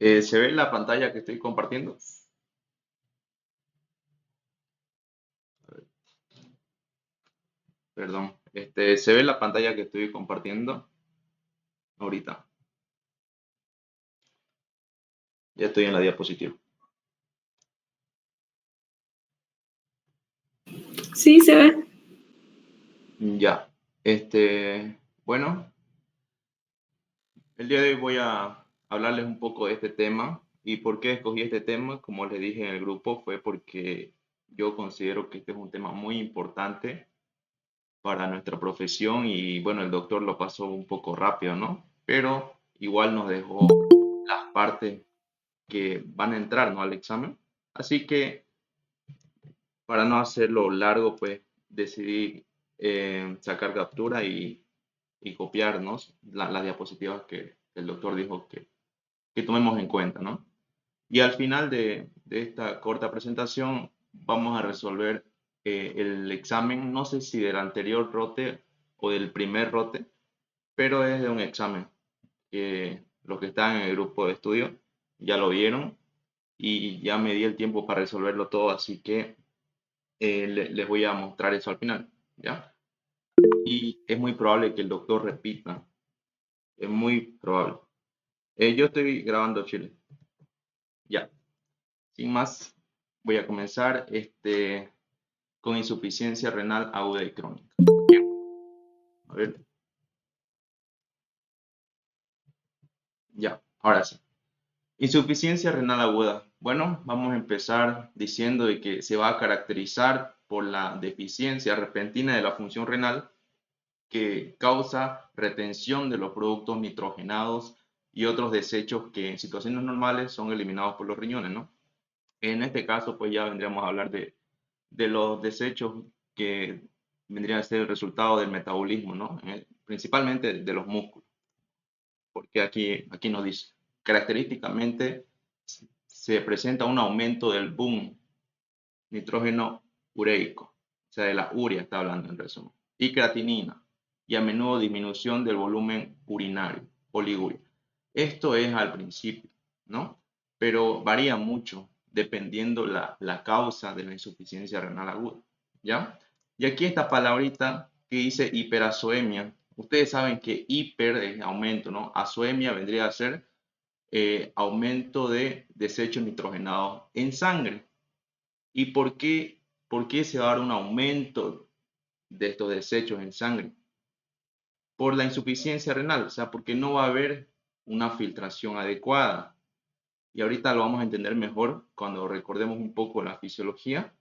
¿Se ve la pantalla que estoy compartiendo? Perdón. ¿Se ve la pantalla que estoy compartiendo ahorita? Ya estoy en la diapositiva. Sí, se ve. Ya. Bueno, el día de hoy voy a hablarles un poco de este tema. ¿Y por qué escogí este tema? Como les dije en el grupo, fue porque yo considero que este es un tema muy importante para nuestra profesión y bueno, el doctor lo pasó un poco rápido, ¿no? Pero igual nos dejó las partes que van a entrar, ¿no?, al examen. Así que para no hacerlo largo, pues decidí sacar captura y copiarnos las diapositivas que el doctor dijo que tomemos en cuenta, ¿no? Y al final de esta corta presentación vamos a resolver el examen, no sé si del anterior rote o del primer rote, pero es de un examen que los que están en el grupo de estudio ya lo vieron y ya me di el tiempo para resolverlo todo, así que les voy a mostrar eso al final, ¿ya? Y es muy probable que el doctor repita, es muy probable. Yo estoy grabando Chile, ya. Sin más, voy a comenzar con insuficiencia renal aguda y crónica. Bien, a ver, ya, ahora sí. Insuficiencia renal aguda. Bueno, vamos a empezar diciendo de que se va a caracterizar por la deficiencia repentina de la función renal que causa retención de los productos nitrogenados y otros desechos que en situaciones normales son eliminados por los riñones, ¿no? En este caso, pues ya vendríamos a hablar de los desechos que vendrían a ser el resultado del metabolismo, ¿no? Principalmente de los músculos, porque aquí nos dice, característicamente se presenta un aumento del boom nitrógeno ureico, o sea, de la urea está hablando en resumen, y creatinina, y a menudo disminución del volumen urinario, oliguria. Esto es al principio, ¿no? Pero varía mucho dependiendo la causa de la insuficiencia renal aguda, ¿ya? Y aquí esta palabrita que dice hiperazoemia, ustedes saben que hiper es aumento, ¿no? Azoemia vendría a ser aumento de desechos nitrogenados en sangre. ¿Y por qué se va a dar un aumento de estos desechos en sangre? Por la insuficiencia renal, o sea, porque no va a haber una filtración adecuada. Y ahorita lo vamos a entender mejor cuando recordemos un poco la fisiología,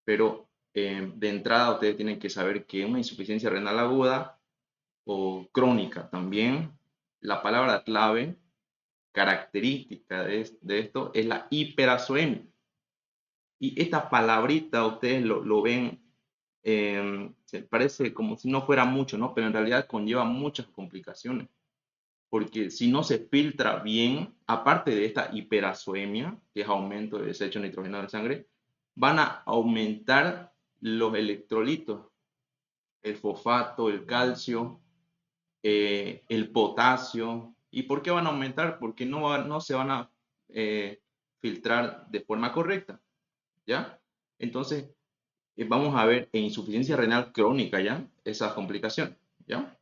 pero de entrada ustedes tienen que saber que una insuficiencia renal aguda o crónica también, la palabra clave característica de esto es la hiperazoemia. Y esta palabrita ustedes lo ven, se parece como si no fuera mucho, ¿no? Pero en realidad conlleva muchas complicaciones, porque si no se filtra bien, aparte de esta hiperazoemia, que es aumento de desecho nitrogenado en sangre, van a aumentar los electrolitos, el fosfato, el calcio, el potasio. ¿Y por qué van a aumentar? Porque no se van a filtrar de forma correcta, ¿ya? Entonces, vamos a ver en insuficiencia renal crónica, ¿ya? Esas complicaciones, ¿ya?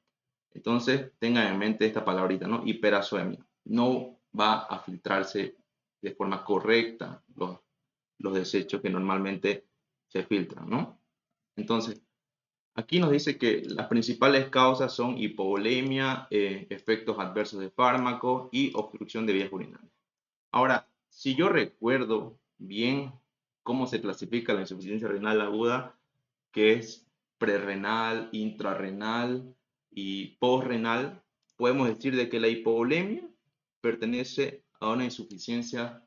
Entonces, tengan en mente esta palabrita, ¿no? Hiperazoemia. No va a filtrarse de forma correcta los desechos que normalmente se filtran, ¿no? Entonces, aquí nos dice que las principales causas son hipovolemia, efectos adversos de fármacos y obstrucción de vías urinarias. Ahora, si yo recuerdo bien cómo se clasifica la insuficiencia renal aguda, que es prerrenal, intrarrenal y posrenal, podemos decir de que la hipovolemia pertenece a una insuficiencia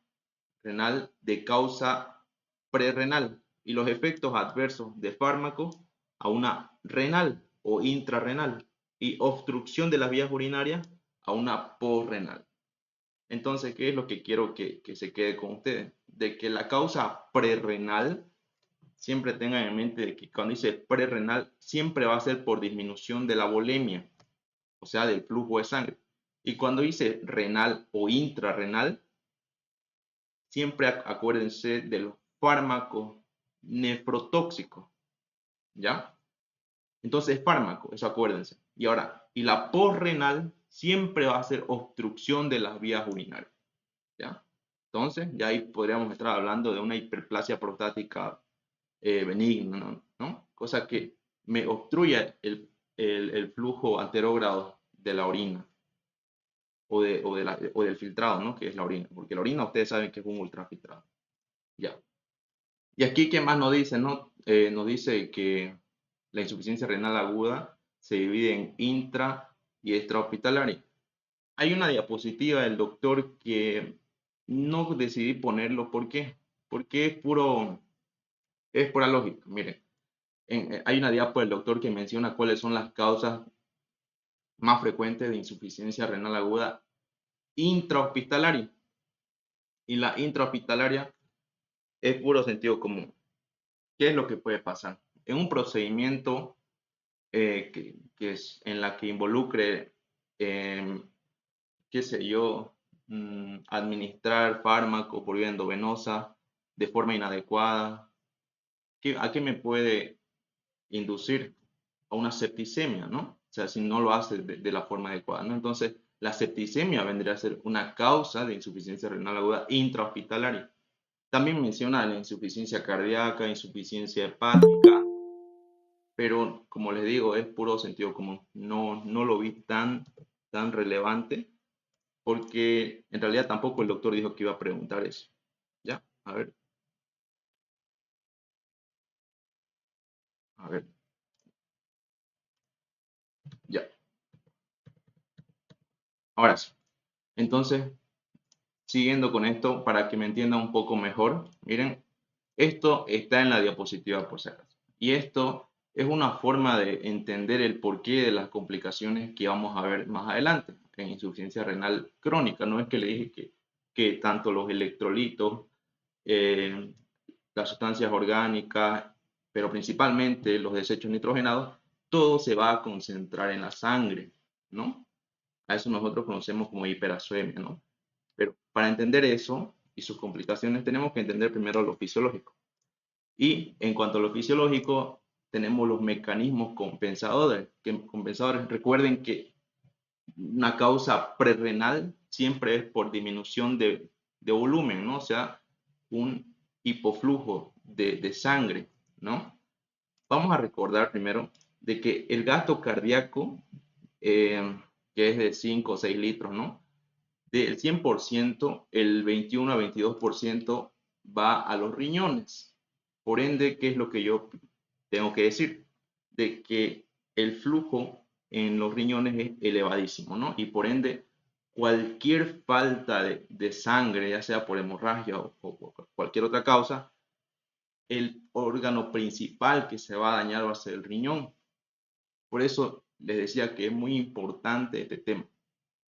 renal de causa prerrenal y los efectos adversos de fármacos a una renal o intrarrenal y obstrucción de las vías urinarias a una posrenal. Entonces, ¿qué es lo que quiero que se quede con ustedes? De que la causa prerrenal, siempre tengan en mente de que cuando dice prerrenal, siempre va a ser por disminución de la volemia, o sea, del flujo de sangre. Y cuando dice renal o intrarrenal, siempre acuérdense de los fármacos nefrotóxicos, ¿ya? Entonces, fármaco, eso acuérdense. Y ahora, y la postrenal siempre va a ser obstrucción de las vías urinarias, ¿ya? Entonces, ya ahí podríamos estar hablando de una hiperplasia prostática benigna, ¿no? Cosa que me obstruya el flujo anterógrado de la orina o del filtrado, ¿no? Que es la orina, porque la orina ustedes saben que es un ultrafiltrado. Ya. Y aquí, ¿qué más nos dice, no? Nos dice que la insuficiencia renal aguda se divide en intra y extrahospitalaria. Hay una diapositiva del doctor que no decidí ponerlo. ¿Por qué? Porque es pura lógica. Miren, hay una diapo del doctor que menciona cuáles son las causas más frecuentes de insuficiencia renal aguda intrahospitalaria. Y la intrahospitalaria es puro sentido común. ¿Qué es lo que puede pasar? En un procedimiento que es en la que involucre, qué sé yo, administrar fármaco por vía endovenosa de forma inadecuada, ¿a qué me puede inducir? A una septicemia, ¿no? O sea, si no lo hace de la forma adecuada, ¿no? Entonces, la septicemia vendría a ser una causa de insuficiencia renal aguda intrahospitalaria. También menciona la insuficiencia cardíaca, insuficiencia hepática, pero como les digo, es puro sentido común. No lo vi tan relevante porque en realidad tampoco el doctor dijo que iba a preguntar eso. Ya, a ver, ya. Ahora sí. Entonces, siguiendo con esto, para que me entiendan un poco mejor, miren, esto está en la diapositiva por si acaso. Y esto es una forma de entender el porqué de las complicaciones que vamos a ver más adelante en insuficiencia renal crónica. No es que le dije que tanto los electrolitos, eh, las sustancias orgánicas, pero principalmente los desechos nitrogenados, todo se va a concentrar en la sangre, ¿no? A eso nosotros conocemos como hiperacemia, ¿no? Pero para entender eso y sus complicaciones tenemos que entender primero lo fisiológico. Y en cuanto a lo fisiológico, tenemos los mecanismos compensadores. Recuerden que una causa prerrenal siempre es por disminución de volumen, ¿no? O sea, un hipoflujo de sangre, ¿no? Vamos a recordar primero de que el gasto cardíaco, que es de 5 o 6 litros, ¿no? Del 100%, el 21 a 22% va a los riñones. Por ende, ¿qué es lo que yo tengo que decir? De que el flujo en los riñones es elevadísimo, ¿no? Y por ende, cualquier falta de sangre, ya sea por hemorragia o por cualquier otra causa, el órgano principal que se va a dañar va a ser el riñón. Por eso les decía que es muy importante este tema,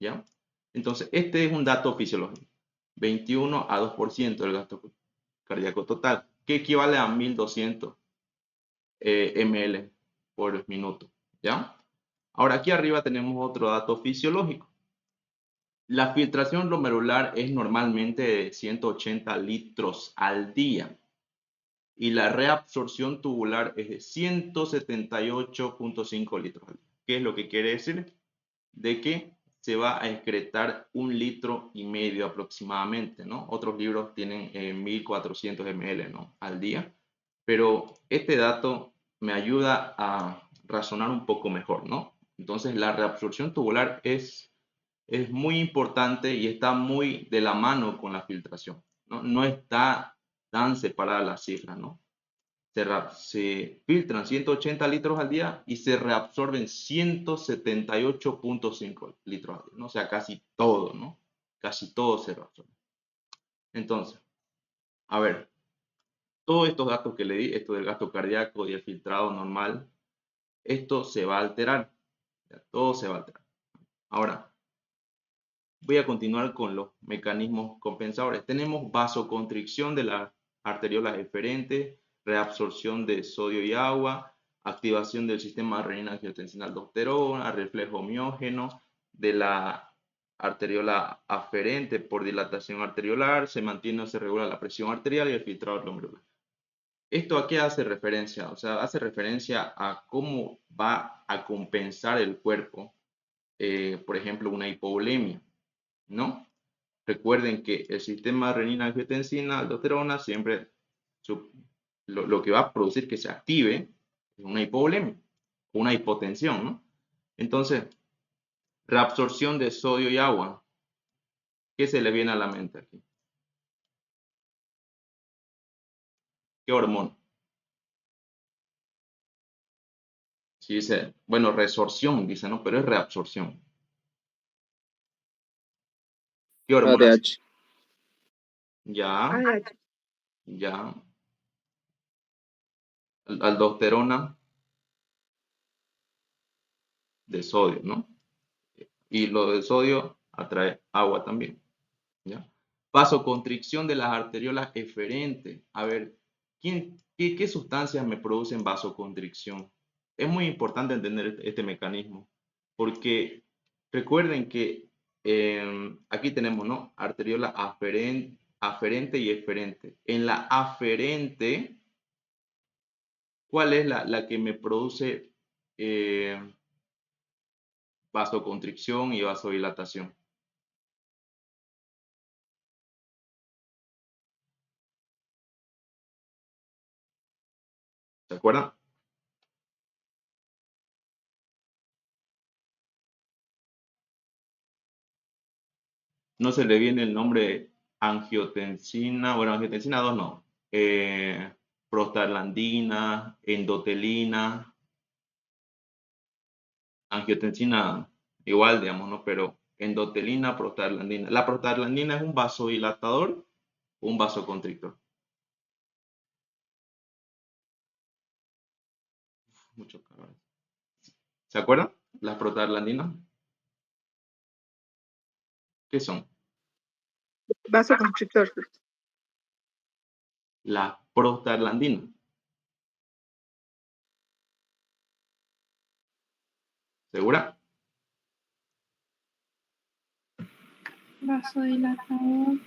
¿ya? Entonces, este es un dato fisiológico. 21 a 2% del gasto cardíaco total, que equivale a 1200 ml por minuto, ¿ya? Ahora aquí arriba tenemos otro dato fisiológico. La filtración glomerular es normalmente de 180 litros al día y la reabsorción tubular es de 178.5 litros al día. ¿Qué es lo que quiere decir? De que se va a excretar 1,5 litros aproximadamente, ¿no? Otros libros tienen 1400 ml, ¿no? Al día, pero este dato me ayuda a razonar un poco mejor, ¿no? Entonces la reabsorción tubular es muy importante y está muy de la mano con la filtración, ¿no? No está tan separada las cifras, ¿no? Se filtran 180 litros al día y se reabsorben 178.5 litros al día, ¿no? O sea, casi todo, ¿no? Casi todo se reabsorbe. Entonces, a ver, todos estos datos que le di, esto del gasto cardíaco y el filtrado normal, esto se va a alterar, todo se va a alterar. Ahora, voy a continuar con los mecanismos compensadores. Tenemos vasoconstricción de las arteriolas eferentes, reabsorción de sodio y agua, activación del sistema renina-angiotensina-aldosterona, reflejo miógeno de la arteriola aferente por dilatación arteriolar, se mantiene o se regula la presión arterial y el filtrado glomerular. ¿Esto a qué hace referencia? O sea, hace referencia a cómo va a compensar el cuerpo, por ejemplo, una hipovolemia, ¿no? Recuerden que el sistema renina-angiotensina, aldosterona, siempre lo que va a producir que se active es una hipovolemia, una hipotensión, ¿no? Entonces, reabsorción de sodio y agua. ¿Qué se le viene a la mente aquí? ¿Qué hormona? Sí, dice, bueno, resorción, dice, ¿no? Pero es reabsorción. ¿Qué hormonas? ADH. Ya, ADH. ya. Aldosterona de sodio, ¿no? Y lo de sodio atrae agua también, ¿ya? Vasoconstricción de las arteriolas eferentes. A ver, qué sustancias me producen vasoconstricción? Es muy importante entender este mecanismo, porque recuerden que aquí tenemos, ¿no? Arteriola aferente y eferente. En la aferente, ¿cuál es la que me produce vasoconstricción y vasodilatación? ¿Se acuerdan? No se le viene el nombre angiotensina, bueno, angiotensina 2 no, prostaglandina, endotelina, angiotensina igual, digamos, ¿no? Pero endotelina, prostaglandina. La prostaglandina es un vasodilatador o un vasoconstrictor. Mucho calor. ¿Se acuerdan? Las prostaglandinas, ¿qué son? Vasoconstrictor. La prostaglandina. ¿Segura? Vasodilatador.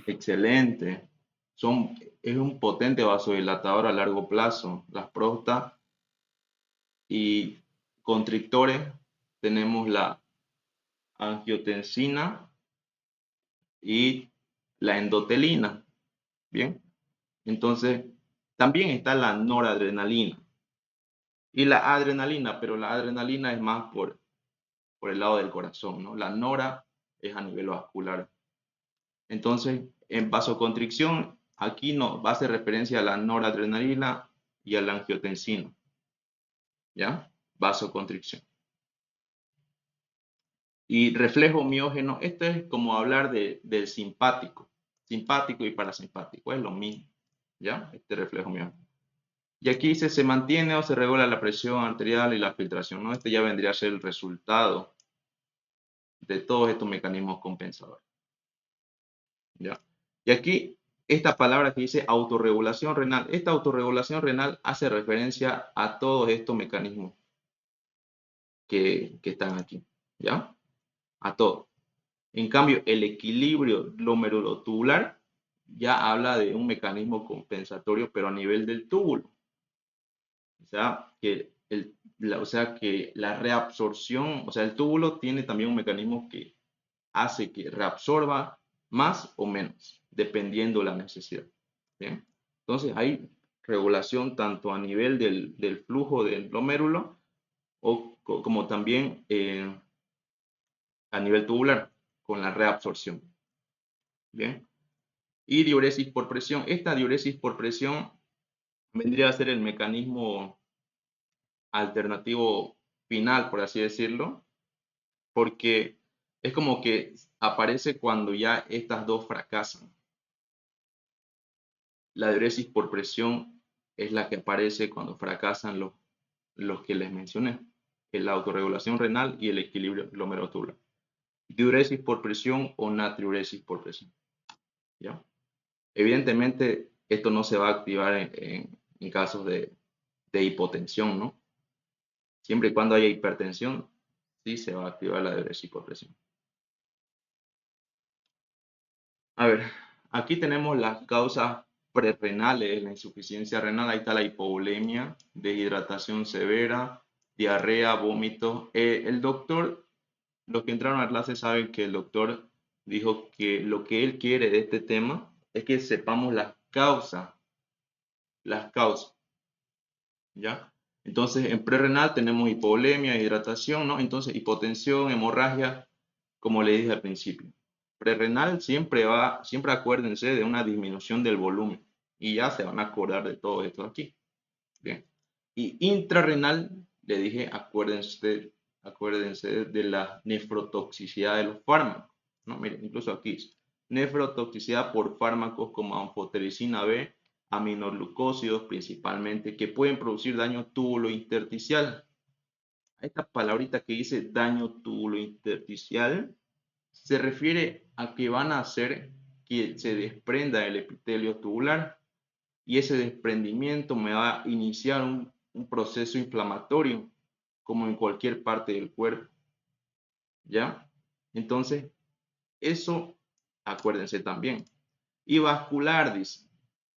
Excelente. Es un potente vasodilatador a largo plazo. Las prostas y constrictores tenemos la angiotensina y la endotelina. Bien, entonces también está la noradrenalina y la adrenalina, pero la adrenalina es más por el lado del corazón, ¿no? La nora es a nivel vascular. Entonces, en vasoconstricción, aquí no va a hacer referencia a la noradrenalina y a la angiotensina. ¿Ya? Vasoconstricción. Y reflejo miógeno, esto es como hablar del simpático. Simpático y parasimpático, es lo mismo. ¿Ya? Este reflejo miógeno. Y aquí dice, se mantiene o se regula la presión arterial y la filtración, ¿no? Este ya vendría a ser el resultado de todos estos mecanismos compensadores. ¿Ya? Y aquí, esta palabra que dice autorregulación renal, esta autorregulación renal hace referencia a todos estos mecanismos que están aquí. ¿Ya? A todos. En cambio, el equilibrio glomerulotubular ya habla de un mecanismo compensatorio, pero a nivel del túbulo. O sea, que la reabsorción, o sea, el túbulo tiene también un mecanismo que hace que reabsorba más o menos, dependiendo de la necesidad. ¿Bien? Entonces, hay regulación tanto a nivel del flujo del glomérulo como también a nivel tubular, con la reabsorción. Bien. Y diuresis por presión. Esta diuresis por presión vendría a ser el mecanismo alternativo final, por así decirlo, porque es como que aparece cuando ya estas dos fracasan. La diuresis por presión es la que aparece cuando fracasan los que les mencioné, la autorregulación renal y el equilibrio glomerular. Diuresis por presión o natriuresis por presión. ¿Ya? Evidentemente, esto no se va a activar en casos de hipotensión, ¿no? Siempre y cuando haya hipertensión, sí se va a activar la diuresis por presión. A ver, aquí tenemos las causas prerrenales de la insuficiencia renal. Ahí está la hipovolemia, deshidratación severa, diarrea, vómito. El doctor, los que entraron a clase saben que el doctor dijo que lo que él quiere de este tema es que sepamos las causas, ¿ya? Entonces, en prerrenal tenemos hipovolemia, hidratación, ¿no? Entonces, hipotensión, hemorragia, como le dije al principio. Prerrenal siempre acuérdense de una disminución del volumen y ya se van a acordar de todo esto aquí. Bien. Y intrarrenal, le dije, acuérdense de la nefrotoxicidad de los fármacos, ¿no? Miren, incluso aquí dice, nefrotoxicidad por fármacos como anfotericina B, aminoglucósidos principalmente, que pueden producir daño tubulointersticial. Esta palabrita que dice daño tubulointersticial se refiere a que van a hacer que se desprenda el epitelio tubular y ese desprendimiento me va a iniciar un proceso inflamatorio como en cualquier parte del cuerpo, ¿ya? Entonces, eso acuérdense también. Y vascular, dice,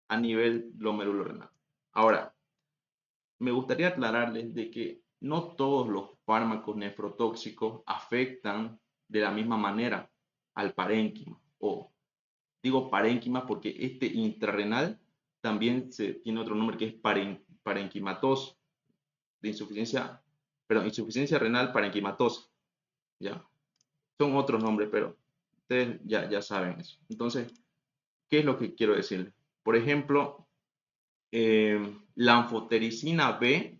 a nivel glomerulorenal. Ahora, me gustaría aclararles de que no todos los fármacos nefrotóxicos afectan de la misma manera al parénquima. O digo parénquima porque este intrarrenal también tiene otro nombre que es parenquimatoso, de insuficiencia, perdón, insuficiencia renal parenquimatosa. ¿Ya? Son otros nombres, pero ustedes ya saben eso. Entonces, ¿qué es lo que quiero decirles? Por ejemplo, la anfotericina B,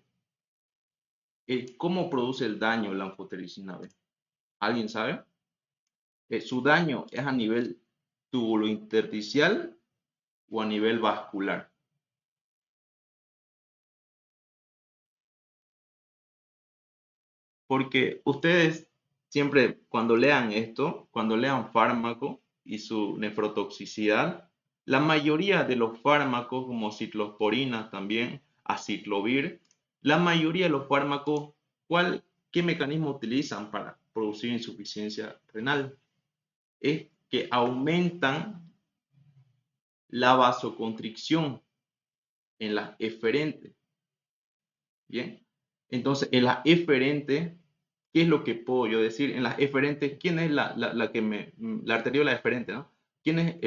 ¿cómo produce el daño la anfotericina B? ¿Alguien sabe? ¿Su daño es a nivel tubulointersticial o a nivel vascular? Porque ustedes siempre cuando lean esto, cuando lean fármaco y su nefrotoxicidad, la mayoría de los fármacos como ciclosporina también, aciclovir, la mayoría de los fármacos, ¿qué mecanismo utilizan para producir insuficiencia renal? Es que aumentan la vasoconstricción en las eferentes. Bien, entonces en las eferentes, ¿qué es lo que puedo yo decir? En las eferentes, ¿quién es la arteriola eferente, ¿no? ¿Quién es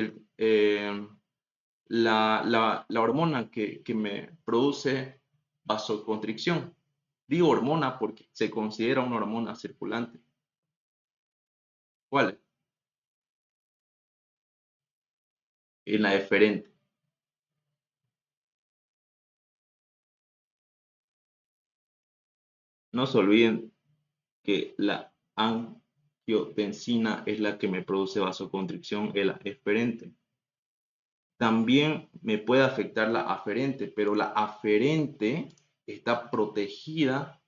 la hormona que me produce vasoconstricción? Digo hormona porque se considera una hormona circulante. ¿Cuál? En la eferente. No se olviden que la angiotensina es la que me produce vasoconstricción en la eferente. También me puede afectar la aferente, pero la aferente está protegida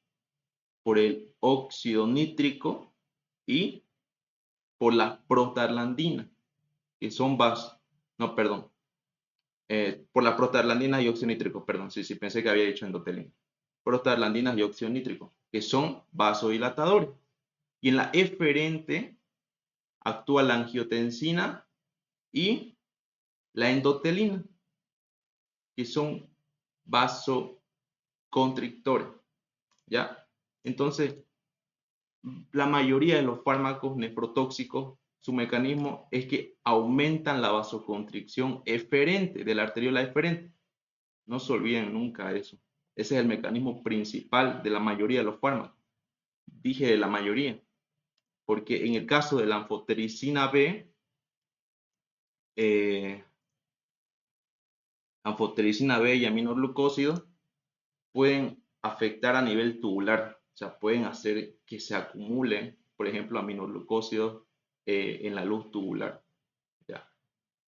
por el óxido nítrico y por la prostaglandina, que son no, perdón, por la prostaglandina y óxido nítrico, perdón, sí, pensé que había dicho endotelina. Prostaglandinas y óxido nítrico, que son vasodilatadores. Y en la eferente actúa la angiotensina y la endotelina, que son vasoconstrictores, ¿ya? Entonces, la mayoría de los fármacos nefrotóxicos, su mecanismo es que aumentan la vasoconstricción eferente de la arteriola eferente. No se olviden nunca eso. Ese es el mecanismo principal de la mayoría de los fármacos. Dije de la mayoría, porque en el caso de la anfotericina B, eh, anfotericina B y aminoglucósidos pueden afectar a nivel tubular, o sea, pueden hacer que se acumulen, por ejemplo, aminoglucósidos en la luz tubular. ¿Ya?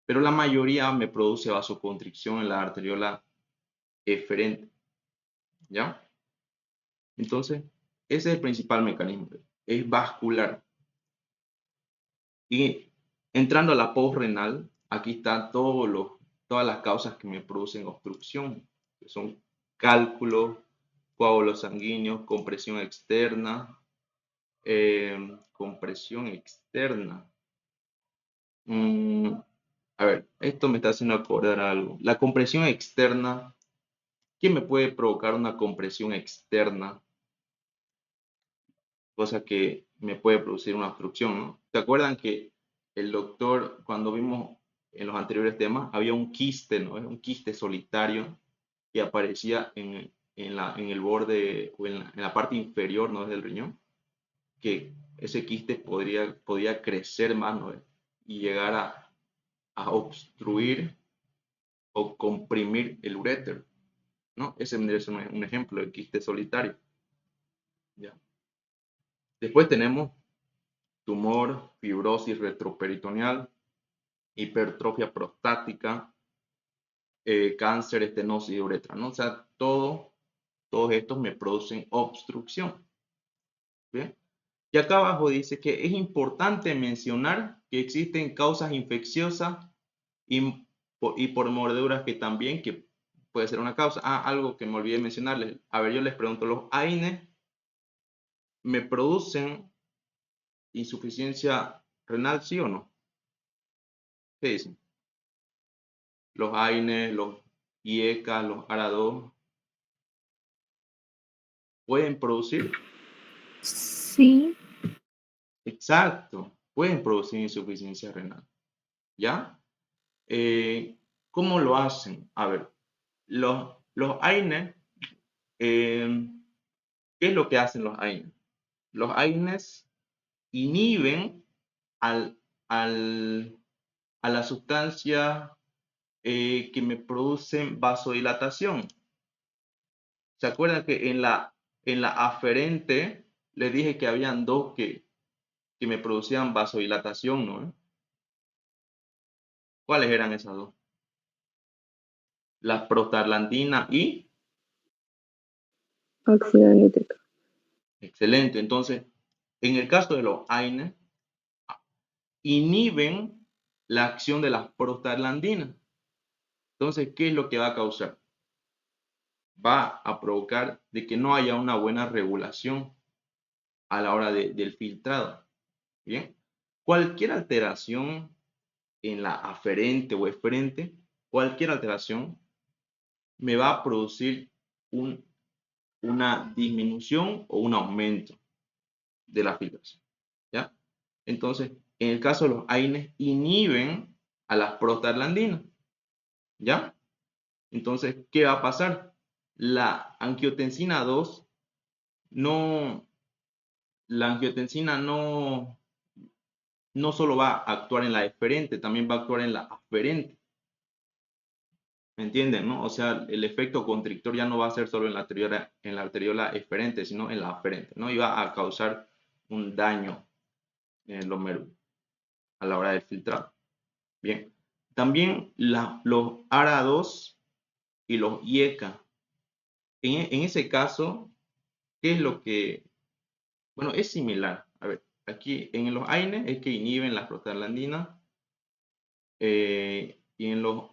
Pero la mayoría me produce vasoconstricción en la arteriola eferente. ¿Ya? Entonces, ese es el principal mecanismo, es vascular. Y entrando a la postrenal, aquí están todas las causas que me producen obstrucción, que son cálculos, coágulos sanguíneos, compresión externa. A ver, esto me está haciendo acordar algo. La compresión externa, ¿qué me puede provocar una compresión externa? Cosa que me puede producir una obstrucción, ¿no? ¿Se acuerdan que el doctor, cuando vimos en los anteriores temas, había un quiste, ¿no? Un quiste solitario que aparecía en el borde o en la parte inferior, ¿no? Del riñón, que ese quiste podía crecer más, ¿no? Y llegar a obstruir o comprimir el uréter, ¿no? Ese vendría a ser un ejemplo de quiste solitario, ¿ya? Después tenemos tumor, fibrosis retroperitoneal, hipertrofia prostática, cáncer, estenosis de uretra, ¿no? O sea, todos estos me producen obstrucción, ¿bien? Y acá abajo dice que es importante mencionar que existen causas infecciosas y por mordeduras que también que puede ser una causa. Ah, algo que me olvidé mencionarles. A ver, yo les pregunto, ¿los AINES me producen insuficiencia renal, sí o no? ¿Qué dicen? Los AINES, los IECA, los ARA2, ¿pueden producir? Sí. Exacto, pueden producir insuficiencia renal, ¿ya? ¿Cómo lo hacen? A ver, los AINES, ¿qué es lo que hacen los AINES? Los AINES inhiben al, al, a la sustancia que me producen vasodilatación. ¿Se acuerdan que en la aferente les dije que habían dos que me producían vasodilatación, ¿no? ¿Cuáles eran esas dos? La prostaglandina y... Óxido nítrico. Excelente. Entonces, en el caso de los AINES, inhiben la acción de las prostaglandinas. Entonces, ¿qué es lo que va a causar? Va a provocar de que no haya una buena regulación a la hora del filtrado. Bien, cualquier alteración en la aferente o eferente, cualquier alteración me va a producir una disminución o un aumento de la filtración. ¿Ya? Entonces, en el caso de los AINES, inhiben a las prostaglandinas. ¿Ya? Entonces, ¿qué va a pasar? La angiotensina 2 no, la angiotensina no solo va a actuar en la eferente, también va a actuar en la aferente. ¿Me entienden, no? O sea, el efecto constrictor ya no va a ser solo en la arteriola eferente, sino en la aferente, ¿no? Y va a causar un daño en el glomérulo a la hora del filtrado. Bien. También los ARA2 y los IECA. En ese caso, ¿qué es lo que...? Bueno, es similar. A ver, aquí en los AINES es que inhiben las prostaglandinas y en los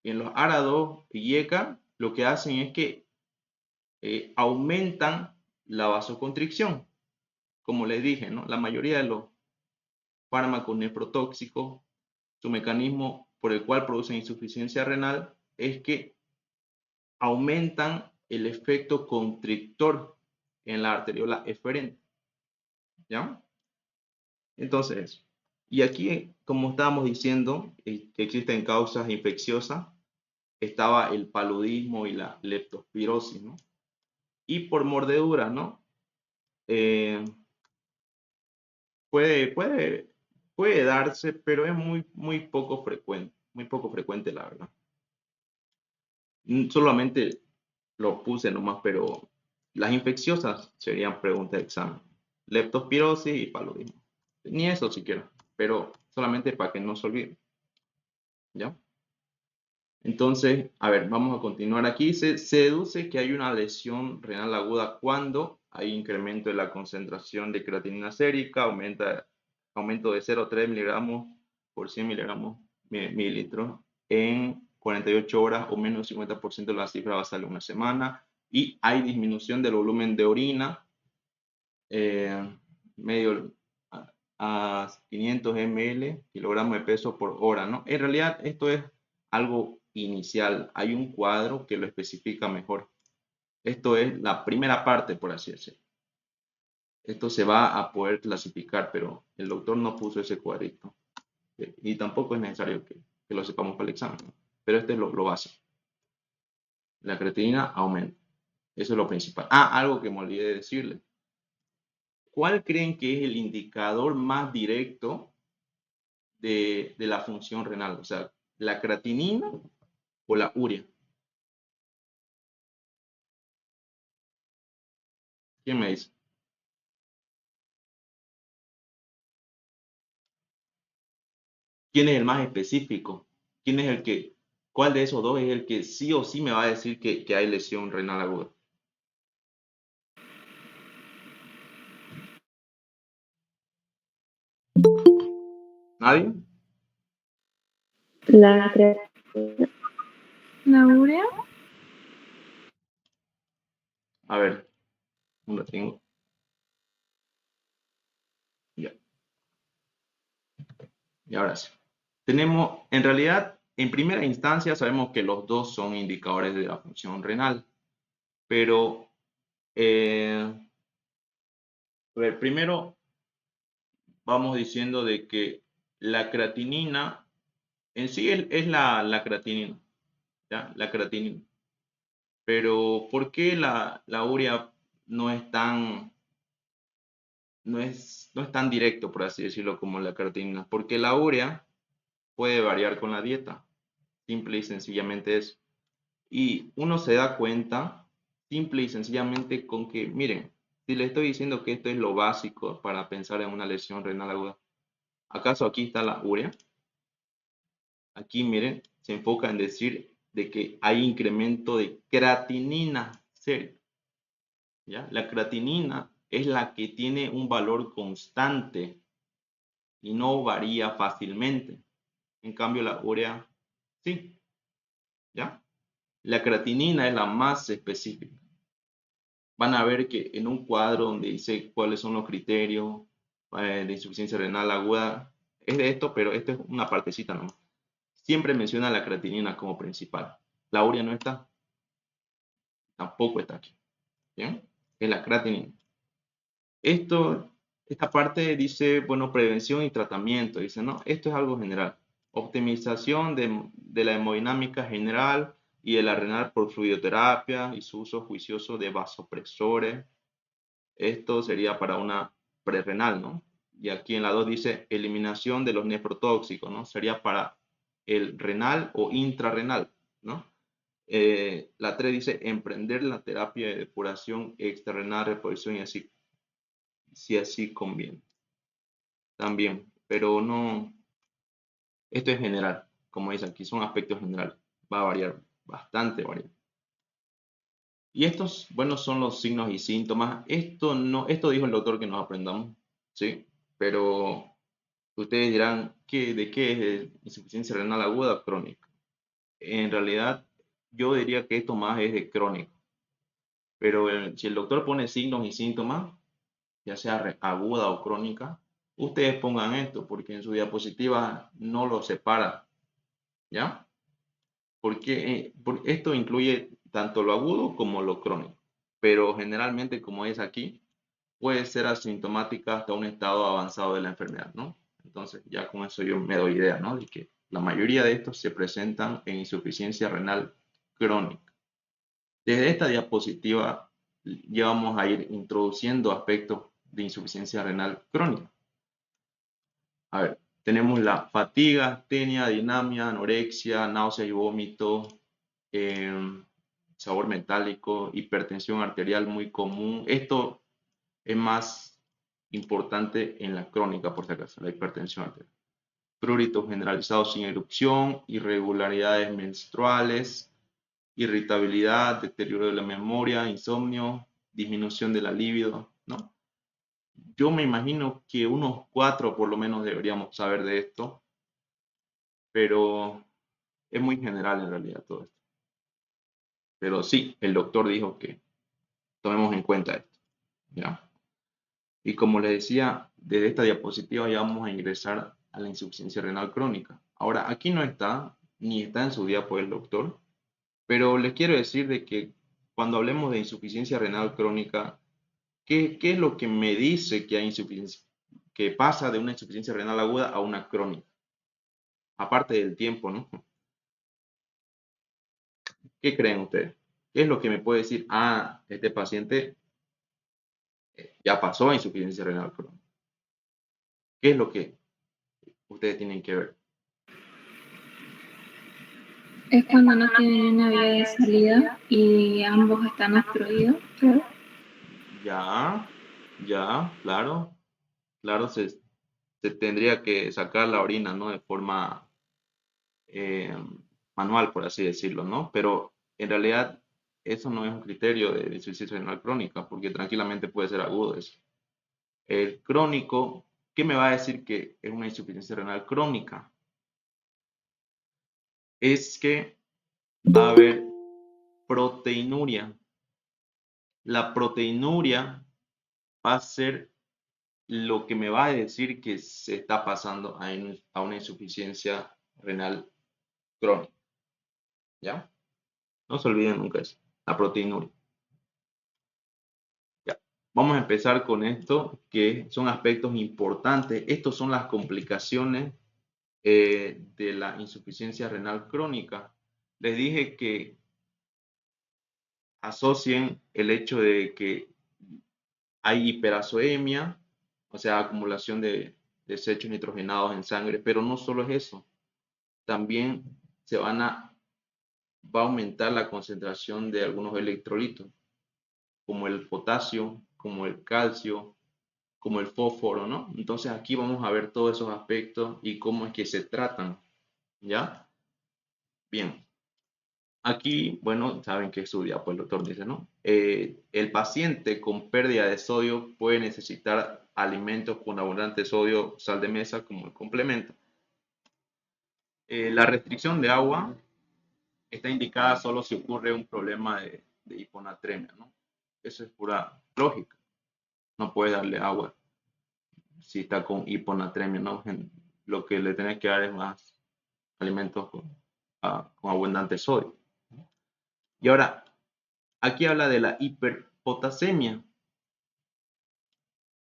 ARA2 y IECA lo que hacen es que aumentan la vasoconstricción. Como les dije, ¿no? La mayoría de los fármacos nefrotóxicos, su mecanismo por el cual producen insuficiencia renal es que aumentan el efecto constrictor en la arteriola eferente. ¿Ya? Entonces, y aquí, como estábamos diciendo, que existen causas infecciosas, estaba el paludismo y la leptospirosis, ¿no? Y por mordedura, ¿no? Eh, puede, puede, puede darse, pero es muy poco frecuente, la verdad. Solamente lo puse nomás, pero las infecciosas serían preguntas de examen. Leptospirosis y paludismo. Ni eso siquiera, pero solamente para que no se olvide. ¿Ya? Entonces, a ver, vamos a continuar aquí. Se deduce que hay una lesión renal aguda cuando hay incremento de la concentración de creatinina sérica, aumento de 0,3 miligramos por 100 mililitros en 48 horas o menos del 50% de la cifra basal en una semana. Y hay disminución del volumen de orina, medio, a 500 ml, kilogramos de peso por hora, ¿no? En realidad esto es algo inicial. Hay un cuadro que lo especifica mejor. Esto es la primera parte, por así decirlo. Esto se va a poder clasificar, pero el doctor no puso ese cuadrito. Y tampoco es necesario que lo sepamos para el examen, ¿no? Pero este es lo básico. La creatinina aumenta. Eso es lo principal. Ah, algo que me olvidé de decirle. ¿Cuál creen que es el indicador más directo de la función renal? O sea, ¿la creatinina o la urea? ¿Quién me dice? ¿Quién es el más específico? ¿Quién es el que, cuál de esos dos es el que sí o sí me va a decir que hay lesión renal aguda? ¿Nadie? La creatina. ¿La urea? A ver, no lo tengo. Ya. Y ahora sí. Tenemos, en realidad, en primera instancia sabemos que los dos son indicadores de la función renal, pero a ver, primero vamos diciendo de que la creatinina en sí es la creatinina, ¿ya? La creatinina. Pero ¿por qué la urea no es tan, no es tan directo, por así decirlo, como la creatinina? Porque la urea puede variar con la dieta, simple y sencillamente eso. Y uno se da cuenta, simple y sencillamente, con que, miren, si le estoy diciendo que esto es lo básico para pensar en una lesión renal aguda, ¿acaso aquí está la urea? Aquí, miren, se enfoca en decir de que hay incremento de creatinina, serio, ¿ya? La creatinina es la que tiene un valor constante y no varía fácilmente. En cambio, la urea, sí, ¿ya? La creatinina es la más específica. Van a ver que en un cuadro donde dice cuáles son los criterios de insuficiencia renal aguda, es de esto, pero esto es una partecita nomás. Siempre menciona la creatinina como principal. La urea no está, tampoco está aquí. ¿Bien? Es la creatinina. Esta parte dice, bueno, prevención y tratamiento. Dice, no, esto es algo general. Optimización de la hemodinámica general y de la renal por fluidoterapia y su uso juicioso de vasopresores. Esto sería para una prerrenal, ¿no? Y aquí en la 2 dice eliminación de los nefrotóxicos, ¿no? Sería para el renal o intrarrenal, ¿no? La 3 dice emprender la terapia de depuración extrarrenal, reposición y así, si así conviene. También, pero no, esto es general, como dice aquí, son aspectos generales, va a variar, bastante variar. Y estos, bueno, son los signos y síntomas. Esto no, esto dijo el doctor que nos aprendamos, ¿sí? Pero ustedes dirán, ¿de qué es insuficiencia renal aguda o crónica? En realidad, yo diría que esto más es de crónico. Pero si el doctor pone signos y síntomas, ya sea aguda o crónica, ustedes pongan esto, porque en su diapositiva no lo separa, ¿ya? Porque esto incluye tanto lo agudo como lo crónico. Pero generalmente, como es aquí, puede ser asintomática hasta un estado avanzado de la enfermedad, ¿no? Entonces, ya con eso yo me doy idea, ¿no? De que la mayoría de estos se presentan en insuficiencia renal crónica. Desde esta diapositiva ya vamos a ir introduciendo aspectos de insuficiencia renal crónica. A ver, tenemos la fatiga, astenia, dinamia, anorexia, náuseas y vómito, sabor metálico, hipertensión arterial muy común. Esto es más importante en la crónica, por si acaso, la hipertensión arterial. Prurito generalizado sin erupción, irregularidades menstruales, irritabilidad, deterioro de la memoria, insomnio, disminución de la libido, ¿no? Yo me imagino que unos 4 por lo menos deberíamos saber de esto, pero es muy general en realidad todo esto. Pero sí, el doctor dijo que tomemos en cuenta esto, ¿ya? Y como les decía, desde esta diapositiva ya vamos a ingresar a la insuficiencia renal crónica. Ahora, aquí no está, ni está en su diapo el doctor, pero les quiero decir de que cuando hablemos de insuficiencia renal crónica, ¿qué es lo que me dice que hay insuficiencia, que pasa de una insuficiencia renal aguda a una crónica? Aparte del tiempo, ¿no? ¿Qué creen ustedes? ¿Qué es lo que me puede decir? Ah, este paciente ya pasó a insuficiencia renal crónica. ¿Qué es lo que ustedes tienen que ver? Es cuando no tienen una vía de salida y ambos están obstruidos, claro. Ya, claro, se tendría que sacar la orina, ¿no? De forma eh, manual, por así decirlo, ¿no? Pero en realidad eso no es un criterio de insuficiencia renal crónica, porque tranquilamente puede ser agudo eso. El crónico, ¿qué me va a decir que es una insuficiencia renal crónica? Es que va a haber proteinuria. La proteinuria va a ser lo que me va a decir que se está pasando a una insuficiencia renal crónica. ¿Ya? No se olviden nunca eso, la proteinuria. Ya. Vamos a empezar con esto, que son aspectos importantes. Estos son las complicaciones de la insuficiencia renal crónica. Les dije que asocien el hecho de que hay hiperazoemia, o sea, acumulación de desechos nitrogenados en sangre, pero no solo es eso, también va a aumentar la concentración de algunos electrolitos, como el potasio, como el calcio, como el fósforo, ¿no? Entonces aquí vamos a ver todos esos aspectos y cómo es que se tratan, ¿ya? Bien. Aquí, bueno, saben que estudia, pues el doctor dice, ¿no? El paciente con pérdida de sodio puede necesitar alimentos con abundante sodio, sal de mesa como el complemento. La restricción de agua está indicada solo si ocurre un problema de hiponatremia, ¿no? Eso es pura lógica. No puede darle agua si está con hiponatremia, ¿no? Lo que le tenés que dar es más alimentos con abundante sodio. Y ahora, aquí habla de la hiperpotasemia.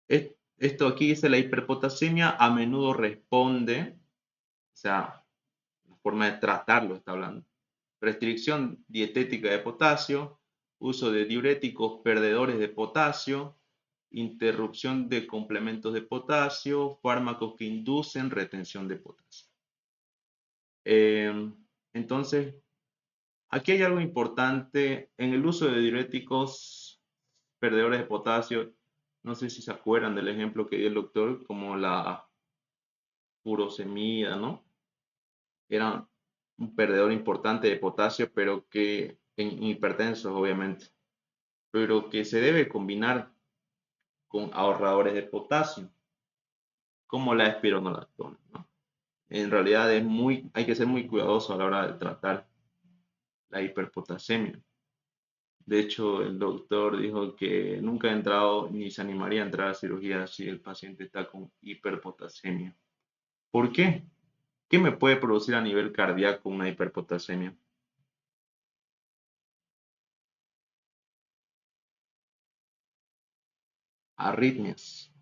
Esto aquí dice la hiperpotasemia a menudo responde, o sea, la forma de tratarlo está hablando. Restricción dietética de potasio, uso de diuréticos perdedores de potasio, interrupción de complementos de potasio, fármacos que inducen retención de potasio. Entonces, aquí hay algo importante en el uso de diuréticos perdedores de potasio. No sé si se acuerdan del ejemplo que dio el doctor, como la furosemida, ¿no? Era un perdedor importante de potasio, pero que en hipertensos, obviamente, pero que se debe combinar con ahorradores de potasio, como la espironolactona, ¿no? En realidad hay que ser muy cuidadoso a la hora de tratar la hiperpotasemia. De hecho, el doctor dijo que nunca ha entrado ni se animaría a entrar a cirugía si el paciente está con hiperpotasemia. ¿Por qué? ¿Qué me puede producir a nivel cardíaco una hiperpotasemia? Arritmias.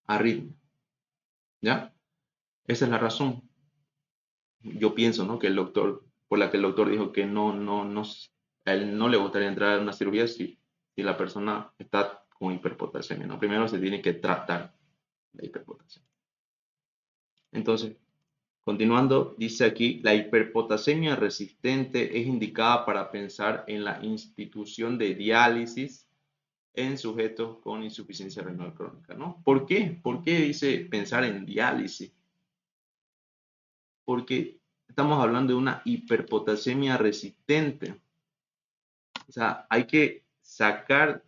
Arritmia. ¿Ya? Esa es la razón. Yo pienso, ¿no? Que el doctor, por la que el doctor dijo que a él no le gustaría entrar a una cirugía si la persona está con hiperpotasemia, ¿no? Primero se tiene que tratar la hiperpotasemia. Entonces, continuando, dice aquí, la hiperpotasemia resistente es indicada para pensar en la institución de diálisis en sujetos con insuficiencia renal crónica, ¿no? ¿Por qué? ¿Por qué dice pensar en diálisis? Porque estamos hablando de una hiperpotasemia resistente. O sea, hay que sacar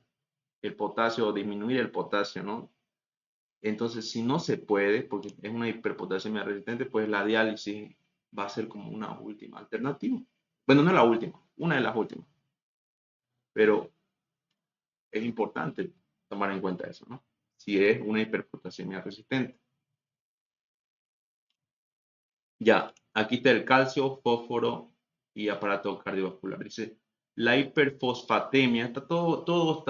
el potasio o disminuir el potasio, ¿no? Entonces, si no se puede, porque es una hiperpotasemia resistente, pues la diálisis va a ser como una última alternativa. Bueno, no es la última, una de las últimas. Pero es importante tomar en cuenta eso, ¿no? si es una hiperpotasemia resistente. Ya, aquí está el calcio, fósforo y aparato cardiovascular. Dice, la hiperfosfatemia, todo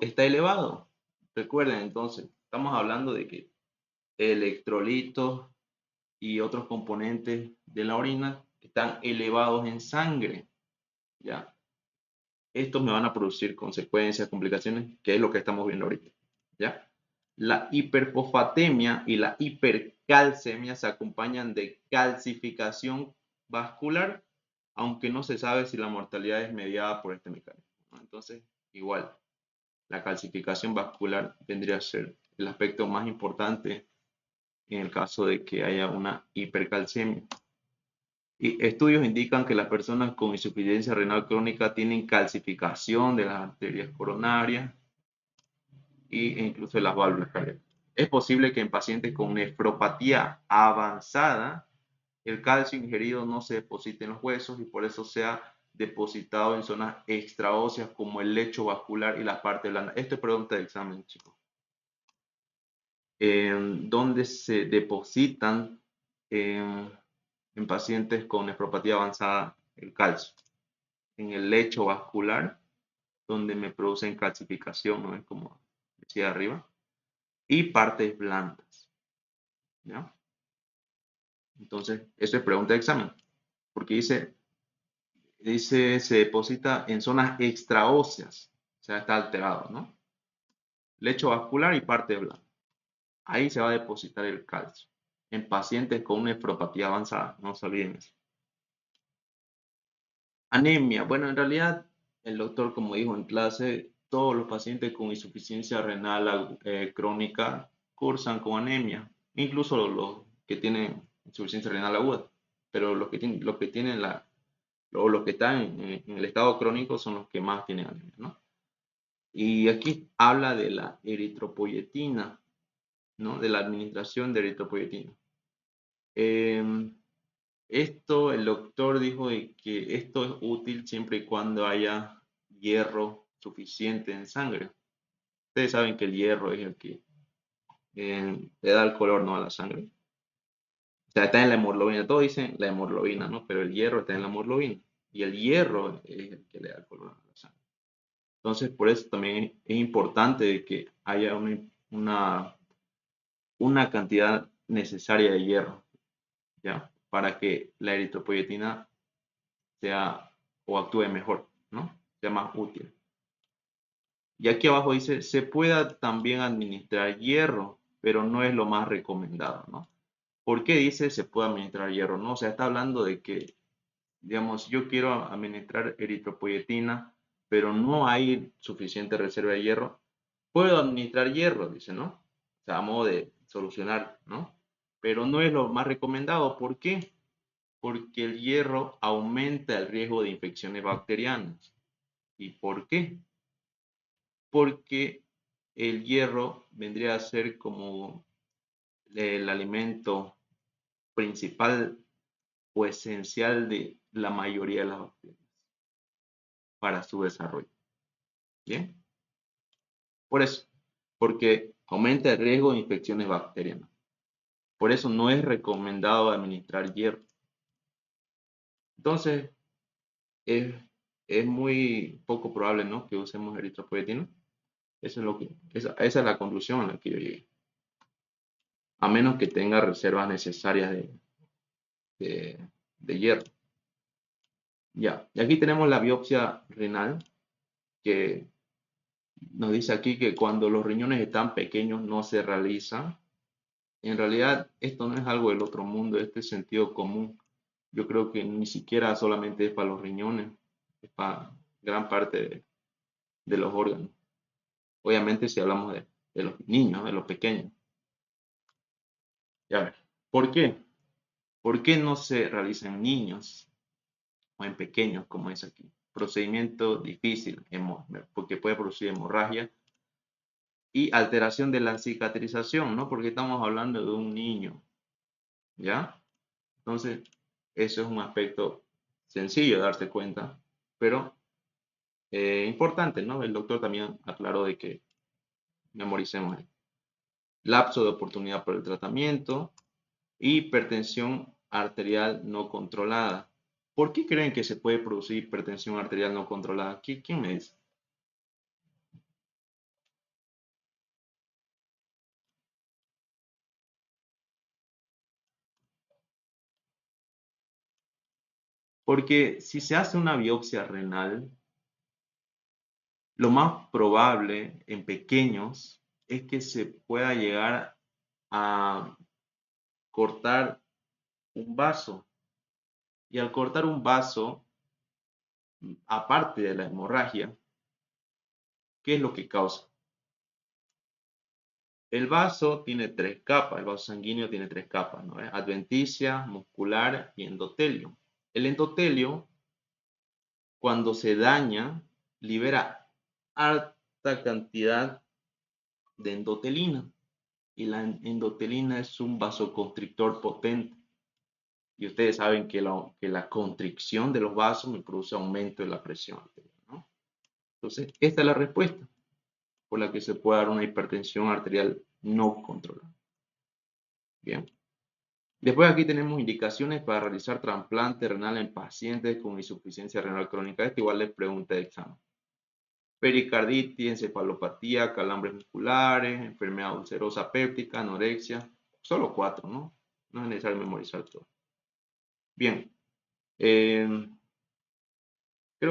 está elevado. Recuerden, entonces, estamos hablando de que electrolitos y otros componentes de la orina están elevados en sangre. ¿Ya? Estos me van a producir consecuencias, complicaciones, que es lo que estamos viendo ahorita. ¿Ya? La hiperfosfatemia y la hipercalcemia se acompañan de calcificación vascular, aunque no se sabe si la mortalidad es mediada por este mecanismo, ¿no? Entonces, igual, la calcificación vascular vendría a ser el aspecto más importante en el caso de que haya una hipercalcemia. Y estudios indican que las personas con insuficiencia renal crónica tienen calcificación de las arterias coronarias e incluso de las válvulas cardíacas. Es posible que en pacientes con nefropatía avanzada el calcio ingerido no se deposite en los huesos y por eso sea depositado en zonas extraóseas como el lecho vascular y la parte blanda. Esto es pregunta de examen, chicos. ¿Dónde se depositan en pacientes con nefropatía avanzada el calcio? En el lecho vascular, donde me producen calcificación, ¿no? Es como decía arriba, y partes blandas, ¿ya? Entonces, eso es pregunta de examen, porque dice se deposita en zonas extraóseas, o sea, está alterado, ¿no? Lecho vascular y parte blanda. Ahí se va a depositar el calcio, en pacientes con nefropatía avanzada, no se olviden eso. Anemia. Bueno, en realidad, el doctor, como dijo en clase, todos los pacientes con insuficiencia renal crónica cursan con anemia, incluso los que tienen insuficiencia renal aguda, pero los que están en el estado crónico son los que más tienen anemia, ¿no? Y aquí habla de la eritropoyetina, ¿no? De la administración de eritropoyetina. Esto, el doctor dijo que esto es útil siempre y cuando haya hierro suficiente en sangre. Ustedes saben que el hierro es el que le da el color, ¿no? A la sangre. O sea, está en la hemoglobina. Todos dicen la hemoglobina, ¿no? Pero el hierro está en la hemoglobina. Y el hierro es el que le da el color a la sangre. Entonces, por eso también es importante que haya una cantidad necesaria de hierro, ¿ya? Para que la eritropoyetina sea o actúe mejor, ¿no? Sea más útil. Y aquí abajo dice, se pueda también administrar hierro, pero no es lo más recomendado, ¿no? ¿Por qué dice se puede administrar hierro? No, o sea, está hablando de que, digamos, yo quiero administrar eritropoyetina, pero no hay suficiente reserva de hierro. Puedo administrar hierro, dice, ¿no? O sea, a modo de solucionar, ¿no? Pero no es lo más recomendado. ¿Por qué? Porque el hierro aumenta el riesgo de infecciones bacterianas. ¿Y por qué? Porque el hierro vendría a ser como el alimento principal o esencial de la mayoría de las bacterias para su desarrollo. ¿Bien? Por eso, porque aumenta el riesgo de infecciones bacterianas. Por eso no es recomendado administrar hierro. Entonces, es muy poco probable, ¿no?, que usemos eritropoyetina. Esa es la conclusión a la que yo llegué. A menos que tenga reservas necesarias de hierro. Ya, y aquí tenemos la biopsia renal, que nos dice aquí que cuando los riñones están pequeños no se realiza. En realidad, esto no es algo del otro mundo, este es sentido común. Yo creo que ni siquiera solamente es para los riñones, es para gran parte de los órganos. Obviamente si hablamos de los niños, de los pequeños. Ya ver, ¿por qué? ¿Por qué no se realiza en niños o en pequeños, como es aquí? Procedimiento difícil, porque puede producir hemorragia y alteración de la cicatrización, ¿no? Porque estamos hablando de un niño, ¿ya? Entonces, eso es un aspecto sencillo de darse cuenta, pero importante, ¿no? El doctor también aclaró de que memoricemos esto. lapso de oportunidad por el tratamiento, hipertensión arterial no controlada. ¿Por qué creen que se puede producir hipertensión arterial no controlada? ¿Quién me dice? Porque si se hace una biopsia renal, lo más probable en pequeños es que se pueda llegar a cortar un vaso. Y al cortar un vaso, aparte de la hemorragia, ¿qué es lo que causa? El vaso tiene tres capas, el vaso sanguíneo tiene tres capas, ¿no? Adventicia, muscular y endotelio. El endotelio, cuando se daña, libera alta cantidad de endotelina. Y la endotelina es un vasoconstrictor potente. Y ustedes saben que la constricción de los vasos me produce aumento de la presión arterial, ¿no? Entonces, esta es la respuesta por la que se puede dar una hipertensión arterial no controlada. Bien. Después aquí tenemos indicaciones para realizar trasplante renal en pacientes con insuficiencia renal crónica. Esto igual les pregunta de examen. Pericarditis, encefalopatía, calambres musculares, enfermedad ulcerosa péptica, anorexia. Solo 4, ¿no? No es necesario memorizar todo. Bien. Creo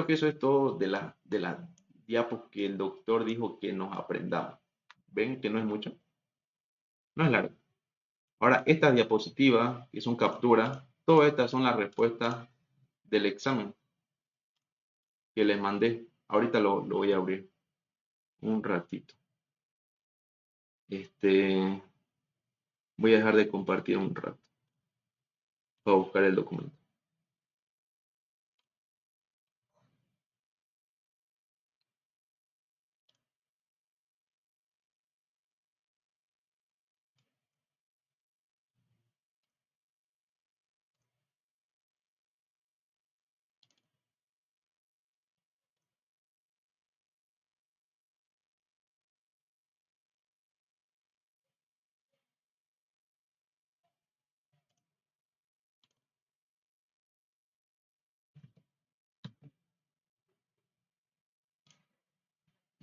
que eso es todo de la diapos que el doctor dijo que nos aprendamos. ¿Ven que no es mucho? No es largo. Ahora, estas diapositivas, que son capturas, todas estas son las respuestas del examen que les mandé. Ahorita lo voy a abrir un ratito. Voy a dejar de compartir un rato para buscar el documento.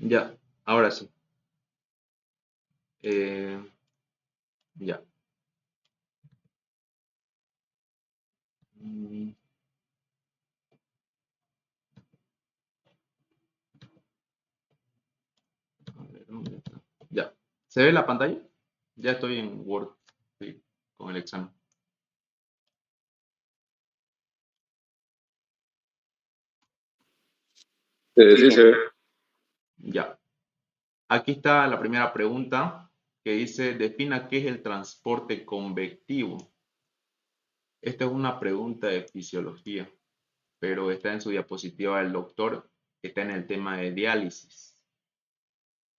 Ya, ahora sí. Ya. A ver, ¿dónde está? Ya. ¿Se ve la pantalla? Ya estoy en Word, sí, con el examen. Sí, se ve. Ya. Aquí está la primera pregunta que dice, defina qué es el transporte convectivo. Esta es una pregunta de fisiología, pero está en su diapositiva del doctor, que está en el tema de diálisis.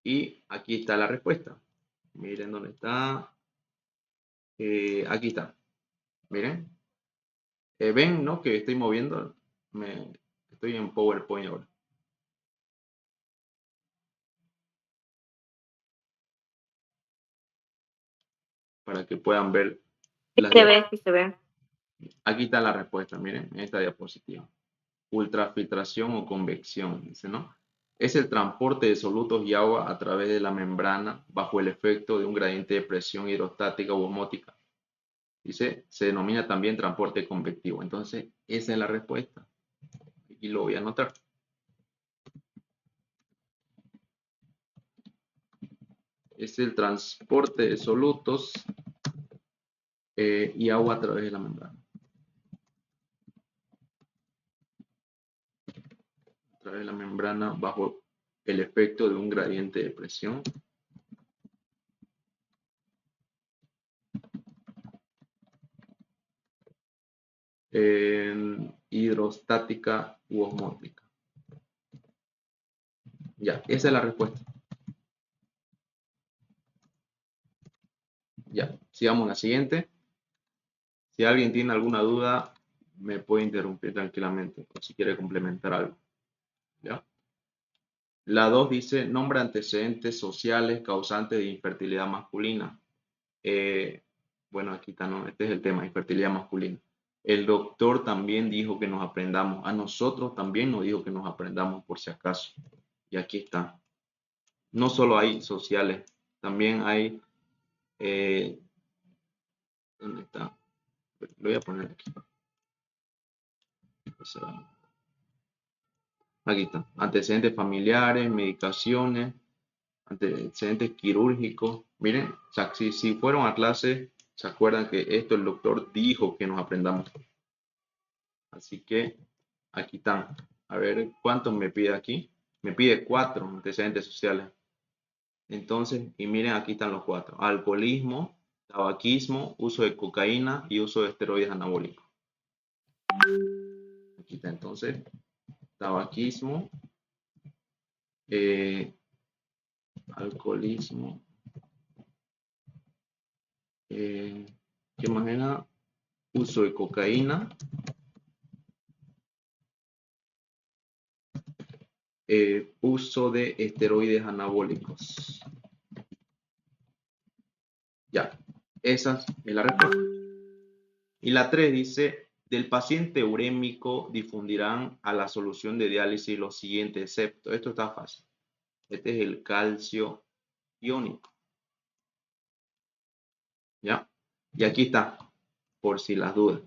Y aquí está la respuesta. Miren dónde está. Aquí está. Miren. Ven, ¿no? Que estoy moviendo. Estoy en PowerPoint ahora. Para que puedan ver. Sí se ve. Aquí está la respuesta, miren, en esta diapositiva. Ultrafiltración o convección, dice, ¿no? Es el transporte de solutos y agua a través de la membrana bajo el efecto de un gradiente de presión hidrostática u osmótica. Dice, se denomina también transporte convectivo. Entonces, esa es la respuesta. Y lo voy a anotar. Es el transporte de solutos y agua a través de la membrana. A través de la membrana bajo el efecto de un gradiente de presión hidrostática u osmótica. Ya, esa es la respuesta. Ya, sigamos la siguiente. Si alguien tiene alguna duda, me puede interrumpir tranquilamente o si quiere complementar algo. ¿Ya? La 2 dice, nombra antecedentes sociales causantes de infertilidad masculina. Bueno, aquí está, ¿no? Este es el tema, infertilidad masculina. El doctor también dijo que nos aprendamos. A nosotros también nos dijo que nos aprendamos por si acaso. Y aquí está. No solo hay sociales, también hay... ¿dónde está? Lo voy a poner aquí. Aquí está. Antecedentes familiares, medicaciones, antecedentes quirúrgicos. Miren, o sea, si fueron a clase, se acuerdan que esto el doctor dijo que nos aprendamos. Así que aquí están. A ver cuántos me pide aquí. Me pide 4 antecedentes sociales. Entonces, y miren, aquí están los 4. Alcoholismo, tabaquismo, uso de cocaína y uso de esteroides anabólicos. Aquí está entonces. Tabaquismo, alcoholismo, ¿qué más era? Uso de cocaína, uso de esteroides anabólicos. Ya, esa es la respuesta. Y la 3 dice, del paciente urémico difundirán a la solución de diálisis los siguientes exceptos. Esto está fácil. Este es el calcio iónico. ¿Ya? Y aquí está, por si las dudas.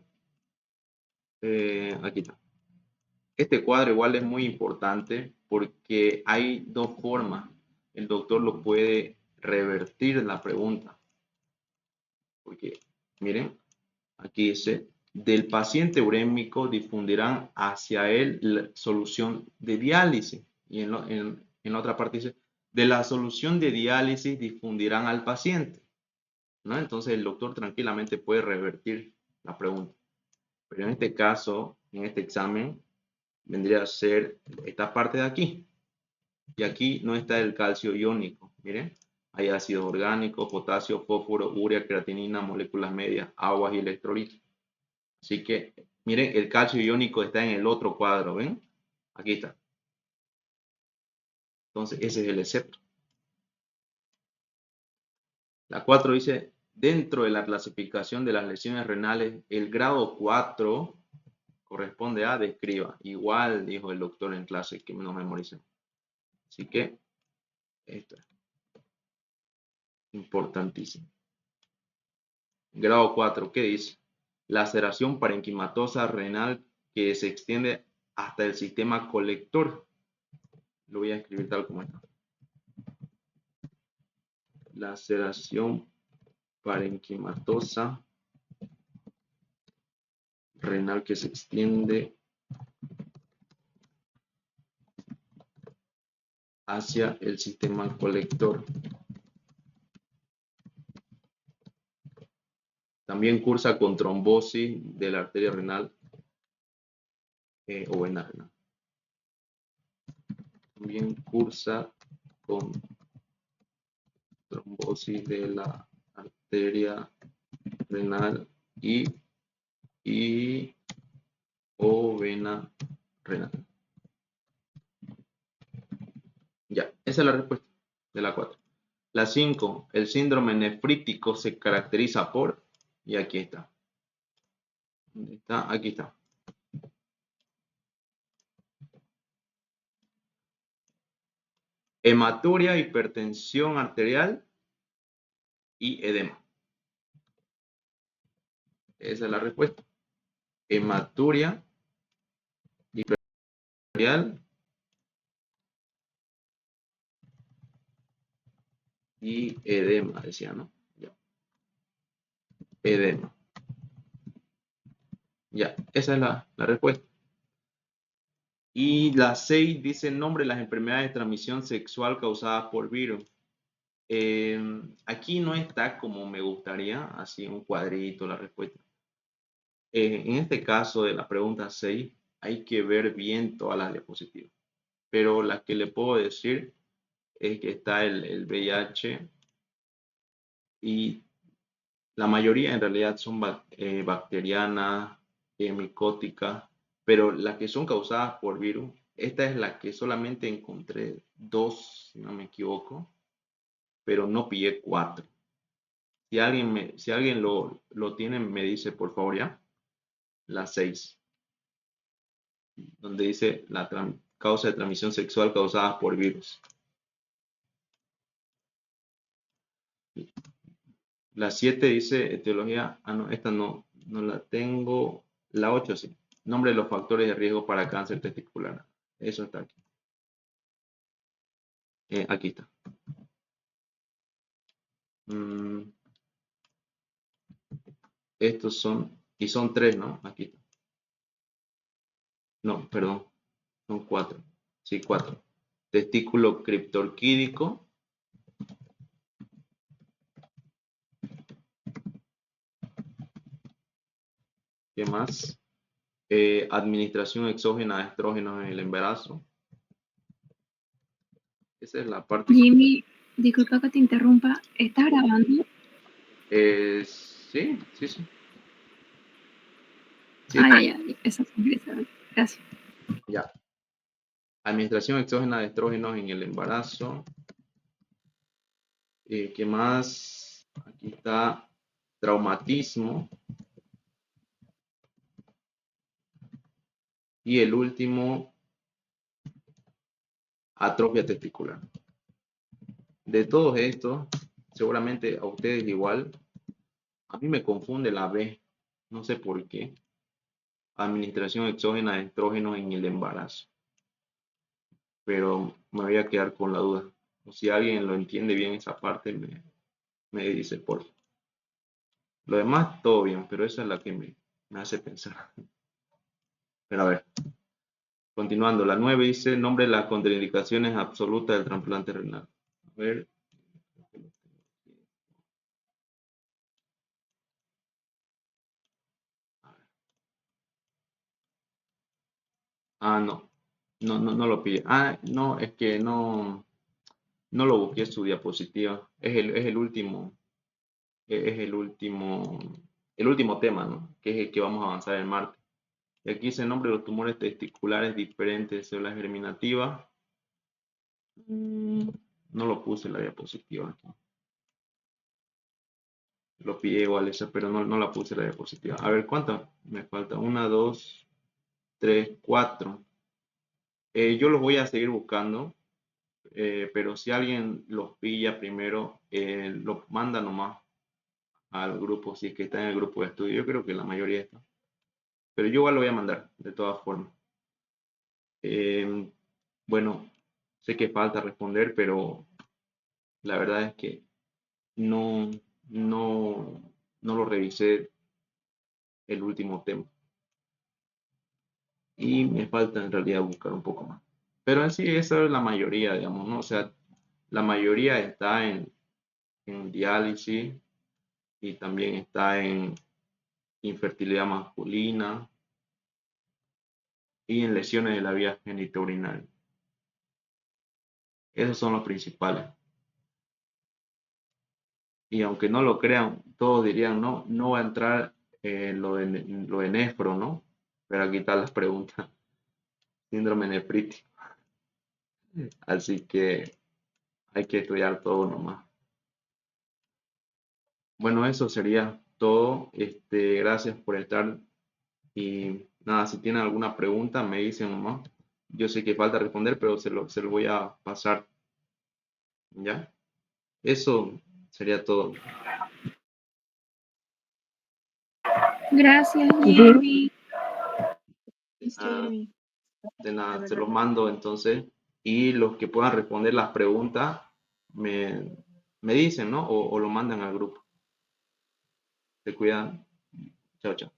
Aquí está. Este cuadro igual es muy importante porque hay 2 formas. El doctor lo puede revertir en la pregunta. Porque, miren, aquí dice, del paciente urémico difundirán hacia él la solución de diálisis. Y en la otra parte dice, de la solución de diálisis difundirán al paciente. ¿No? Entonces el doctor tranquilamente puede revertir la pregunta. Pero en este caso, en este examen, vendría a ser esta parte de aquí. Y aquí no está el calcio iónico. Miren, hay ácidos orgánicos, potasio, fósforo, urea, creatinina, moléculas medias, aguas y electrolitos. Así que, miren, el calcio iónico está en el otro cuadro, ¿ven? Aquí está. Entonces, ese es el excepto. La 4 dice, dentro de la clasificación de las lesiones renales, el grado 4 corresponde a describa. Igual dijo el doctor en clase que no memoricen. Así que, esto es importantísimo. Grado 4, ¿qué dice? Laceración parenquimatosa renal que se extiende hasta el sistema colector. Lo voy a escribir tal como está. Laceración parenquimatosa renal que se extiende hacia el sistema colector. También cursa con trombosis de la arteria renal o vena renal. También cursa con trombosis de la arteria renal o vena renal. Ya, esa es la respuesta de la 4. La 5, el síndrome nefrítico se caracteriza por, y aquí está. ¿Dónde está? Aquí está. Hematuria, hipertensión arterial y edema. Esa es la respuesta. Hematuria, hipertensión arterial y edema, decía, ¿no? Ya. Edema. Ya, esa es la respuesta. Y la 6 dice nombre de las enfermedades de transmisión sexual causadas por virus. Aquí no está como me gustaría, así un cuadrito la respuesta. En este caso de la pregunta 6, hay que ver bien todas las diapositivas. Pero la que le puedo decir es que está el VIH y la mayoría en realidad son bacterianas, micóticas, pero las que son causadas por virus, esta es la que solamente encontré 2, si no me equivoco, pero no pillé 4. Si alguien lo tiene, me dice por favor ya. La 6, donde dice la causa de transmisión sexual causada por virus. La 7 dice etiología. Ah, no, esta no la tengo. La 8 sí. Nombre de los factores de riesgo para cáncer testicular. Eso está aquí. Aquí está. Estos son, y son 3, ¿no? Aquí está. No, perdón. Son 4. Sí, 4. Testículo criptorquídico. ¿Qué más? Administración exógena de estrógenos en el embarazo. Esa es la parte. Jimmy, disculpa que te interrumpa. ¿Estás grabando? Sí. Sí, ya. Eso gracias. ya. Administración exógena de estrógenos en el embarazo. ¿Qué más? Aquí está traumatismo. Y el último, atrofia testicular. De todos estos, seguramente a ustedes igual, a mí me confunde la B, no sé por qué. Administración exógena de estrógenos en el embarazo. Pero me voy a quedar con la duda. O si alguien lo entiende bien esa parte, me dice por favor. Lo demás, todo bien, pero esa es la que me hace pensar. Pero a ver, continuando, la 9 dice nombre de las contraindicaciones absolutas del trasplante renal. A ver. Ah, no lo pillé. Ah, no, es que no lo busqué su diapositiva. Es el último, el último tema, ¿no? Que es el que vamos a avanzar el martes. Y aquí dice el nombre de los tumores testiculares diferentes de células germinativas. No lo puse en la diapositiva aquí. Lo pillé igual esa, pero no la puse en la diapositiva. A ver, ¿cuántas me falta? 1, 2, 3, 4. Yo los voy a seguir buscando, pero si alguien los pilla primero, lo manda nomás al grupo, si es que está en el grupo de estudio. Yo creo que la mayoría está. Pero yo igual lo voy a mandar, de todas formas. Bueno, sé que falta responder, pero la verdad es que no lo revisé el último tema. Y me falta en realidad buscar un poco más. Pero en sí, esa es la mayoría, digamos, ¿no? O sea, la mayoría está en diálisis y también está en infertilidad masculina y en lesiones de la vía genitourinaria. Esos son los principales. Y aunque no lo crean, todos dirían, no va a entrar lo de nefro, ¿no? Pero aquí están las preguntas. Síndrome nefrítico. Así que hay que estudiar todo nomás. Bueno, eso sería todo. Gracias por estar. Y nada, si tienen alguna pregunta, me dicen nomás. Yo sé que falta responder, pero se lo voy a pasar. ¿Ya? Eso sería todo. Gracias, Jimmy. De nada, se los mando entonces. Y los que puedan responder las preguntas, me dicen, ¿no? O lo mandan al grupo. Se cuidan. Chao, chao.